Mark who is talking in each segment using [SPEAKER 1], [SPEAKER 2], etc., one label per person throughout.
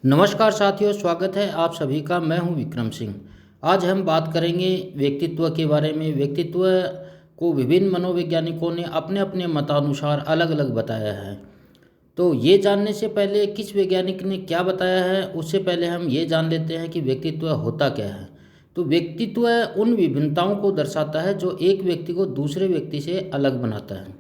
[SPEAKER 1] नमस्कार साथियों, स्वागत है आप सभी का। मैं हूं विक्रम सिंह। आज हम बात करेंगे व्यक्तित्व के बारे में। व्यक्तित्व को विभिन्न मनोवैज्ञानिकों ने अपने अपने मतानुसार अलग अलग बताया है। तो ये जानने से पहले किस वैज्ञानिक ने क्या बताया है, उससे पहले हम ये जान लेते हैं कि व्यक्तित्व होता क्या है। तो व्यक्तित्व उन विभिन्नताओं को दर्शाता है जो एक व्यक्ति को दूसरे व्यक्ति से अलग बनाता है।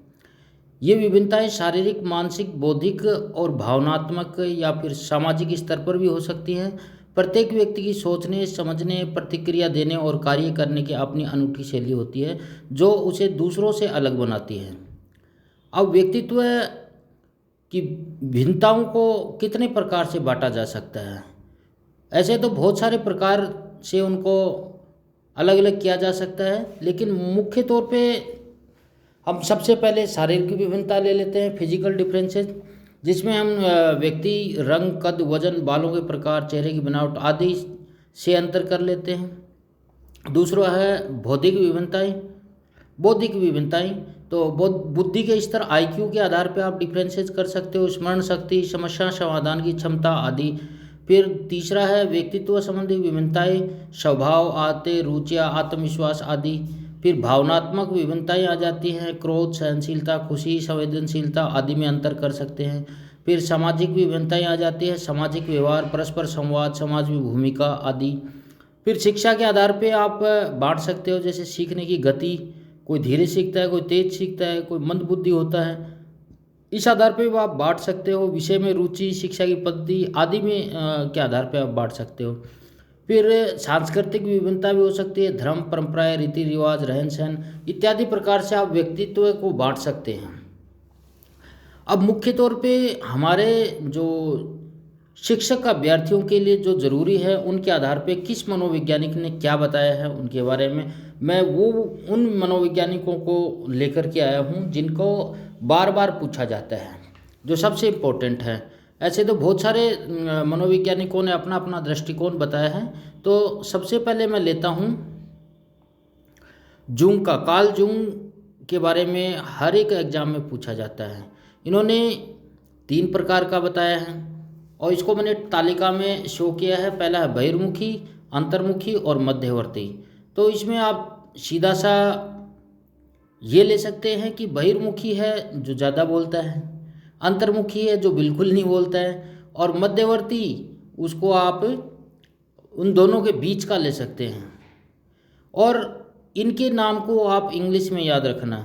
[SPEAKER 1] ये विभिन्नताएं शारीरिक, मानसिक, बौद्धिक और भावनात्मक या फिर सामाजिक स्तर पर भी हो सकती हैं। प्रत्येक व्यक्ति की सोचने, समझने, प्रतिक्रिया देने और कार्य करने की अपनी अनूठी शैली होती है जो उसे दूसरों से अलग बनाती है। अब व्यक्तित्व की भिन्नताओं को कितने प्रकार से बांटा जा सकता है? ऐसे तो बहुत सारे प्रकार से उनको अलग अलग किया जा सकता है, लेकिन मुख्य तौर पे हम सबसे पहले शारीरिक विभिन्नता ले लेते हैं, फिजिकल डिफरेंसेस, जिसमें हम व्यक्ति रंग, कद, वजन, बालों के प्रकार, चेहरे की बनावट आदि से अंतर कर लेते हैं। दूसरा है बौद्धिक विभिन्नताएं। बौद्धिक विभिन्नताएं तो बुद्धि के स्तर, आईक्यू के आधार पर आप डिफरेंसेस कर सकते हो, स्मरण शक्ति, समस्या समाधान की क्षमता आदि। फिर तीसरा है व्यक्तित्व संबंधी विभिन्नताएं, स्वभाव, आदतें, रुचियाँ, आत्मविश्वास आदि। फिर भावनात्मक विभिन्नताएं आ जाती हैं, क्रोध, सहनशीलता, खुशी, संवेदनशीलता आदि में अंतर कर सकते हैं। फिर सामाजिक विभिन्नताएं आ जाती है, सामाजिक व्यवहार, परस्पर संवाद, समाज में भूमिका आदि। फिर शिक्षा के आधार पे आप बांट सकते हो, जैसे सीखने की गति, कोई धीरे सीखता है, कोई तेज सीखता है, कोई मंदबुद्धि होता है। इस आधार पे वो आप बांट सकते हो। विषय में रुचि, शिक्षा की पद्धति आदि में के आधार पे आप बांट सकते हो। फिर सांस्कृतिक विभिन्नता भी हो सकती है, धर्म, परंपराएं, रीति रिवाज, रहन सहन इत्यादि प्रकार से आप व्यक्तित्व को बांट सकते हैं। अब मुख्य तौर पे हमारे जो शिक्षक अभ्यर्थियों के लिए जो ज़रूरी है, उनके आधार पे किस मनोवैज्ञानिक ने क्या बताया है उनके बारे में मैं वो उन मनोवैज्ञानिकों को लेकर के आया हूँ जिनको बार बार पूछा जाता है, जो सबसे इम्पोर्टेंट है। ऐसे तो बहुत सारे मनोवैज्ञानिकों ने अपना अपना दृष्टिकोण बताया है। तो सबसे पहले मैं लेता हूँ जूंग का। कार्ल जूंग के बारे में हर एक एग्जाम में पूछा जाता है। इन्होंने 3 प्रकार का बताया है और इसको मैंने तालिका में शो किया है। पहला है बहिर्मुखी, अंतर्मुखी और मध्यवर्ती। तो इसमें आप सीधा सा ये ले सकते हैं कि बहिर्मुखी है जो ज़्यादा बोलता है, अंतर्मुखी है जो बिल्कुल नहीं बोलता है, और मध्यवर्ती उसको आप उन दोनों के बीच का ले सकते हैं। और इनके नाम को आप इंग्लिश में याद रखना,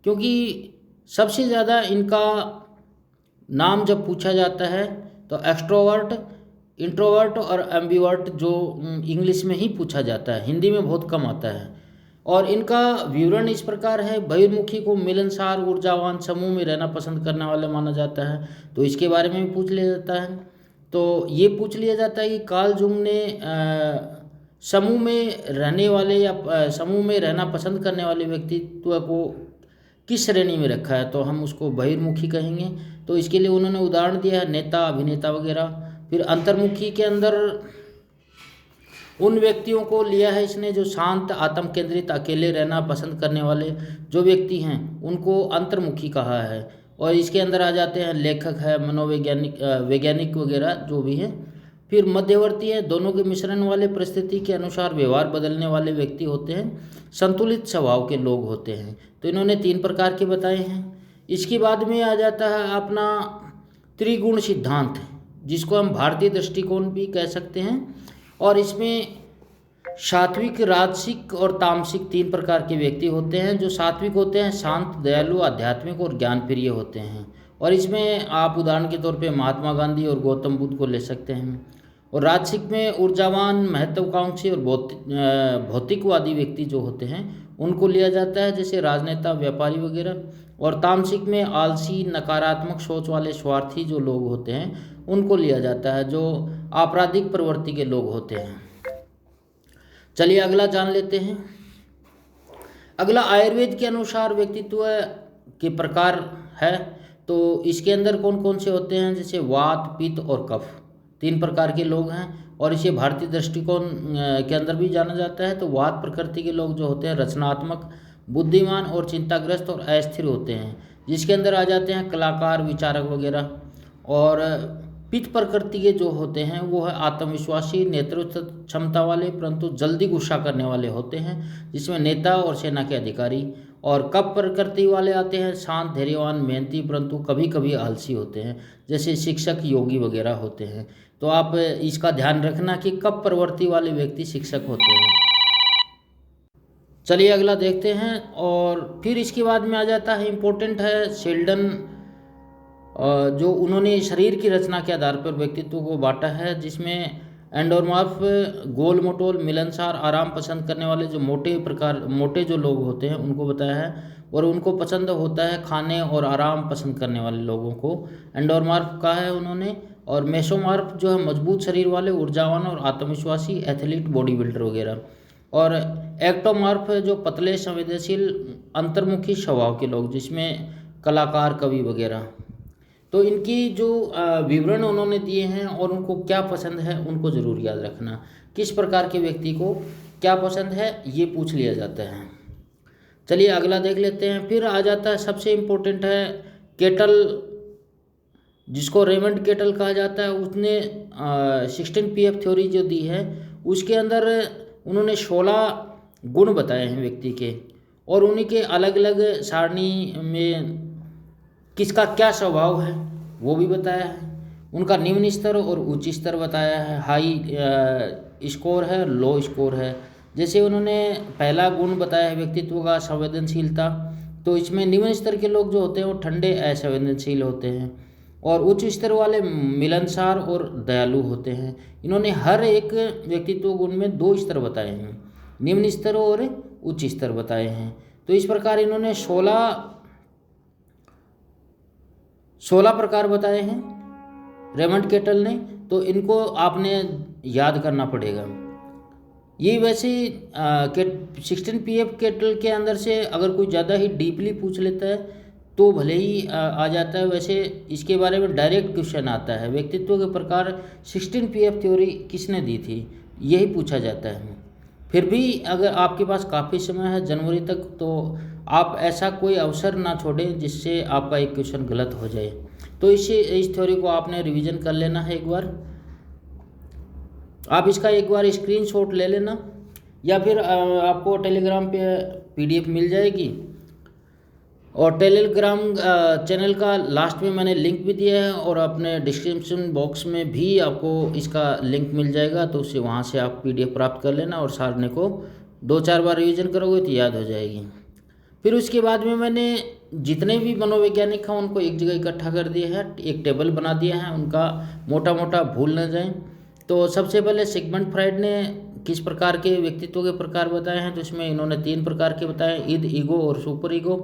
[SPEAKER 1] क्योंकि सबसे ज़्यादा इनका नाम जब पूछा जाता है तो एक्सट्रोवर्ट, इंट्रोवर्ट और एम्बिवर्ट जो इंग्लिश में ही पूछा जाता है, हिंदी में बहुत कम आता है। और इनका विवरण इस प्रकार है। बहिर्मुखी को मिलनसार, ऊर्जावान, समूह में रहना पसंद करने वाला माना जाता है, तो इसके बारे में भी पूछ लिया जाता है। तो ये पूछ लिया जाता है कि कार्ल जूंग ने समूह में रहने वाले या समूह में रहना पसंद करने वाले व्यक्तित्व को किस श्रेणी में रखा है, तो हम उसको बहिर्मुखी कहेंगे। तो इसके लिए उन्होंने उदाहरण दिया है, नेता, अभिनेता वगैरह। फिर अंतर्मुखी के अंदर उन व्यक्तियों को लिया है इसने जो शांत, आत्म केंद्रित, अकेले रहना पसंद करने वाले जो व्यक्ति हैं उनको अंतर्मुखी कहा है। और इसके अंदर आ जाते हैं लेखक है, मनोवैज्ञानिक, वैज्ञानिक वगैरह जो भी हैं। फिर मध्यवर्ती है, दोनों के मिश्रण वाले, परिस्थिति के अनुसार व्यवहार बदलने वाले व्यक्ति होते हैं, संतुलित स्वभाव के लोग होते हैं। तो इन्होंने 3 प्रकार के बताए हैं। इसके बाद में आ जाता है अपना त्रिगुण सिद्धांत, जिसको हम भारतीय दृष्टिकोण भी कह सकते हैं। और इसमें सात्विक, राजसिक और तामसिक 3 प्रकार के व्यक्ति होते हैं। जो सात्विक होते हैं शांत, दयालु, आध्यात्मिक और ज्ञान प्रिय होते हैं। और इसमें आप उदाहरण के तौर पे महात्मा गांधी और गौतम बुद्ध को ले सकते हैं। और राजसिक में ऊर्जावान, महत्वाकांक्षी और भौतिकवादी व्यक्ति जो होते हैं उनको लिया जाता है, जैसे राजनेता, व्यापारी वगैरह। और तामसिक में आलसी, नकारात्मक सोच वाले, स्वार्थी जो लोग होते हैं उनको लिया जाता है, जो आपराधिक प्रवृत्ति के लोग होते हैं। चलिए अगला जान लेते हैं। अगला आयुर्वेद के अनुसार व्यक्तित्व के प्रकार है। तो इसके अंदर कौन कौन से होते हैं, जैसे वात, पित्त और कफ, 3 प्रकार के लोग हैं। और इसे भारतीय दृष्टिकोण के अंदर भी जाना जाता है। तो वात प्रकृति के लोग जो होते हैं रचनात्मक, बुद्धिमान और चिंताग्रस्त और अस्थिर होते हैं, जिसके अंदर आ जाते हैं कलाकार, विचारक वगैरह। और पित्त प्रकृति के जो होते हैं वो है आत्मविश्वासी, नेतृत्व क्षमता वाले, परंतु जल्दी गुस्सा करने वाले होते हैं, जिसमें नेता और सेना के अधिकारी। और कप प्रकृति वाले आते हैं शांत, धैर्यवान, मेहनती, परंतु कभी कभी आलसी होते हैं, जैसे शिक्षक, योगी वगैरह होते हैं। तो आप इसका ध्यान रखना कि कप प्रवृत्ति वाले व्यक्ति शिक्षक होते हैं। चलिए अगला देखते हैं। और फिर इसके बाद में आ जाता है, इम्पोर्टेंट है, शेल्डन, जो उन्होंने शरीर की रचना के आधार पर व्यक्तित्व को बांटा है, जिसमें एंडोमॉर्फ, गोल मटोल, मिलनसार, आराम पसंद करने वाले, जो मोटे जो लोग होते हैं उनको बताया है। और उनको पसंद होता है खाने और आराम पसंद करने वाले लोगों को एंडोमॉर्फ कहा है उन्होंने। और मेसोमॉर्फ जो है मजबूत शरीर वाले, ऊर्जावान और आत्मविश्वासी, एथलीट, बॉडी बिल्डर वगैरह। और एक्टोमॉर्फ जो पतले, संवेदनशील, अंतर्मुखी स्वभाव के लोग, जिसमें कलाकार, कवि वगैरह। तो इनकी जो विवरण उन्होंने दिए हैं और उनको क्या पसंद है उनको ज़रूर याद रखना। किस प्रकार के व्यक्ति को क्या पसंद है ये पूछ लिया जाता है। चलिए अगला देख लेते हैं। फिर आ जाता है, सबसे इम्पोर्टेंट है, केटल, जिसको रेमंड केटल कहा जाता है। उसने 16 PF थ्योरी जो दी है उसके अंदर उन्होंने 16 गुण बताए हैं व्यक्ति के, और उन्हीं के अलग अलग सारणी में किसका क्या स्वभाव है वो भी बताया है। उनका निम्न स्तर और उच्च स्तर बताया है, हाई स्कोर है, लो स्कोर है। जैसे उन्होंने पहला गुण बताया है व्यक्तित्व का, संवेदनशीलता। तो इसमें निम्न स्तर के लोग जो होते हैं वो ठंडे, असंवेदनशील होते हैं, और उच्च स्तर वाले मिलनसार और दयालु होते हैं। इन्होंने हर एक व्यक्तित्व गुण में 2 स्तर बताए हैं, निम्न स्तर और उच्च स्तर बताए हैं। तो इस प्रकार इन्होंने 16 प्रकार बताए हैं रेमंड केटल ने। तो इनको आपने याद करना पड़ेगा। ये वैसे 16 PF केटल के अंदर से अगर कोई ज़्यादा ही डीपली पूछ लेता है तो भले ही आ जाता है, वैसे इसके बारे में डायरेक्ट क्वेश्चन आता है, व्यक्तित्व के प्रकार 16 PF थ्योरी किसने दी थी, यही पूछा जाता है। फिर भी अगर आपके पास काफ़ी समय है जनवरी तक, तो आप ऐसा कोई अवसर ना छोड़ें जिससे आपका एक क्वेश्चन गलत हो जाए। तो इस थ्योरी को आपने रिवीजन कर लेना है एक बार। आप इसका एक बार स्क्रीनशॉट ले लेना, या फिर आपको टेलीग्राम पे PDF मिल जाएगी। और टेलीग्राम चैनल का लास्ट में मैंने लिंक भी दिया है, और अपने डिस्क्रिप्शन बॉक्स में भी आपको इसका लिंक मिल जाएगा। तो उससे वहाँ से आप PDF प्राप्त कर लेना, और सारने को 2-4 बार रिवीजन करोगे तो याद हो जाएगी। फिर उसके बाद में मैंने जितने भी मनोवैज्ञानिक हैं उनको एक जगह इकट्ठा कर दिया है, एक टेबल बना दिया है, उनका मोटा मोटा भूल न जाएं। तो सबसे पहले सिगमंड फ्राइड ने किस प्रकार के व्यक्तित्व के प्रकार बताए हैं, तो इसमें इन्होंने 3 प्रकार के बताए, ईद, ईगो और सुपर ईगो।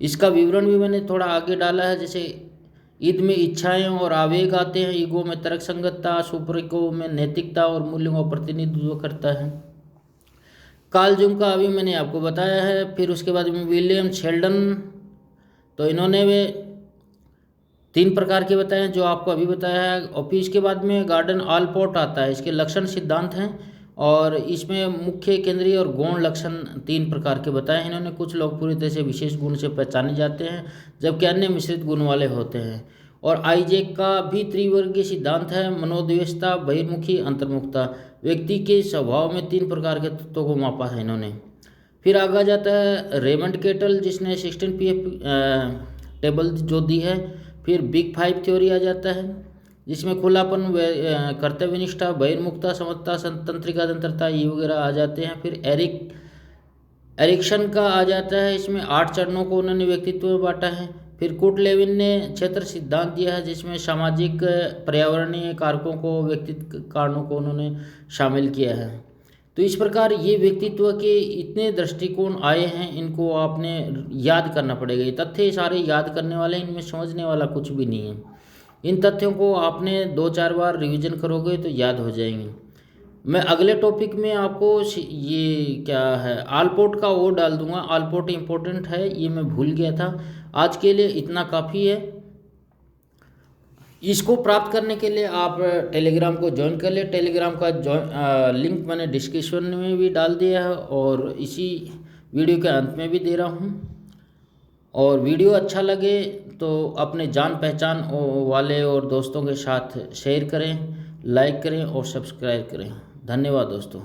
[SPEAKER 1] इसका विवरण भी मैंने थोड़ा आगे डाला है। जैसे ईद में इच्छाएं और आवेग आते हैं, ईगो में तर्कसंगतता, सुपर ईगो में नैतिकता और मूल्यों का प्रतिनिधित्व करता है। कार्ल जंग का अभी मैंने आपको बताया है। फिर उसके बाद में विलियम शेल्डन, तो इन्होंने वे 3 प्रकार के बताए हैं जो आपको अभी बताया है। और फिर इसके बाद में गॉर्डन ऑलपोर्ट आता है, इसके लक्षण सिद्धांत हैं, और इसमें मुख्य, केंद्रीय और गौण लक्षण 3 प्रकार के बताए हैं इन्होंने। कुछ लोग पूरी तरह से विशेष गुण से पहचाने जाते हैं, जबकि अन्य मिश्रित गुण वाले होते हैं। और आइजैक का भी त्रिवर्गीय सिद्धांत है, मनोद्वेषता, बहिर्मुखी, अंतर्मुखता। व्यक्ति के स्वभाव में 3 प्रकार के तत्वों को मापा है इन्होंने। फिर आगे जाता है रेमंड केटल, जिसने 16 PF टेबल जो दी है। फिर बिग 5 थ्योरी आ जाता है, जिसमें खुलापन, कर्तव्यनिष्ठा, बहिर्मुखता, समता, तंत्रिका तंत्रता, ये वगैरह आ जाते हैं। फिर एरिक्सन का आ जाता है, इसमें 8 चरणों को उन्होंने व्यक्तित्व में बांटा है। फिर कुर्ट लेविन ने क्षेत्र सिद्धांत दिया है, जिसमें सामाजिक, पर्यावरणीय कारकों को, व्यक्तित्व कारणों को उन्होंने शामिल किया है। तो इस प्रकार ये व्यक्तित्व के इतने दृष्टिकोण आए हैं, इनको आपने याद करना पड़ेगा। ये तथ्य सारे याद करने वाले हैं, इनमें समझने वाला कुछ भी नहीं है। इन तथ्यों को आपने 2-4 बार रिवीजन करोगे तो याद हो जाएंगे। मैं अगले टॉपिक में आपको ये क्या है ऑलपोर्ट का वो डाल दूंगा। ऑलपोर्ट इम्पोर्टेंट है, ये मैं भूल गया था। आज के लिए इतना काफ़ी है। इसको प्राप्त करने के लिए आप टेलीग्राम को ज्वाइन कर ले। टेलीग्राम का लिंक मैंने डिस्क्रिप्शन में भी डाल दिया है, और इसी वीडियो के अंत में भी दे रहा हूँ। और वीडियो अच्छा लगे तो अपने जान पहचान वाले और दोस्तों के साथ शेयर करें, लाइक करें और सब्सक्राइब करें। धन्यवाद दोस्तों।